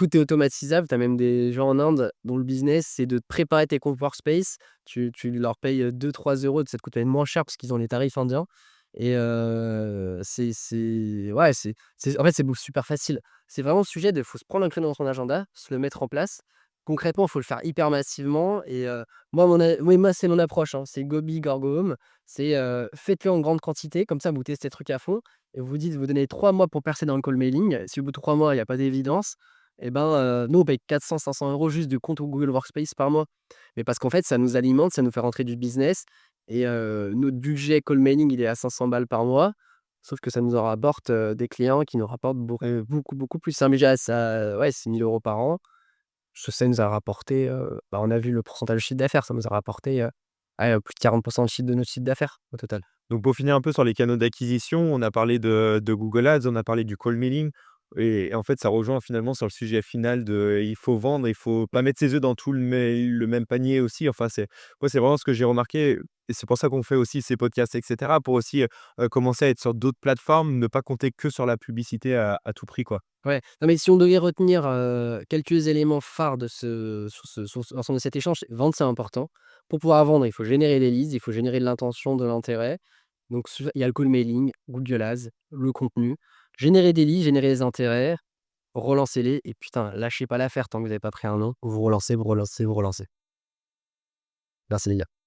tout est automatisable. Tu as même des gens en Inde dont le business, c'est de te préparer tes comptes Workspace. Tu leur payes, 2-3 €, ça te coûte même moins cher parce qu'ils ont les tarifs indiens et c'est ouais, c'est en fait, c'est super facile. C'est vraiment le sujet de faut se prendre un créneau dans son agenda, se le mettre en place. Concrètement, il faut le faire hyper massivement et moi, c'est mon approche, hein. C'est go big or go home. C'est, faites-le en grande quantité, comme ça vous testez le truc à fond et vous donnez 3 mois pour percer dans le cold mailing. Si au bout de 3 mois, il y a pas d'évidence et ben, nous on paye 400-500 € juste de compte au Google Workspace par mois. Mais parce qu'en fait, ça nous alimente, ça nous fait rentrer du business et notre budget cold mailing, il est à 500 balles par mois. Sauf que ça nous en rapporte, des clients qui nous rapportent beaucoup, beaucoup plus. C'est un budget à ça, ouais, 6 000 € par an. Ça nous a rapporté, on a vu le pourcentage de chiffre d'affaires, ça nous a rapporté, ouais, plus de 40 de chiffre de notre chiffre d'affaires au total. Donc pour finir un peu sur les canaux d'acquisition, on a parlé de Google Ads, on a parlé du call mailing et en fait, ça rejoint finalement sur le sujet final de il faut vendre, il faut pas mettre ses œufs dans tout le même panier aussi. Enfin, c'est vraiment ce que j'ai remarqué et c'est pour ça qu'on fait aussi ces podcasts et cetera pour aussi, commencer à être sur d'autres plateformes, ne pas compter que sur la publicité à tout prix, quoi. Ouais, non, mais si on devait retenir, quelques éléments phares de ce sur l'ensemble de cet échange, vendre, c'est important. Pour pouvoir vendre, il faut générer les leads, il faut générer de l'intention, de l'intérêt. Donc il y a le cold mailing, Google Ads, le contenu. Générer des leads, générer des intérêts, relancez-les et putain, lâchez pas l'affaire tant que vous avez pas pris un nom. Vous relancez, vous relancez, vous relancez. Merci les gars.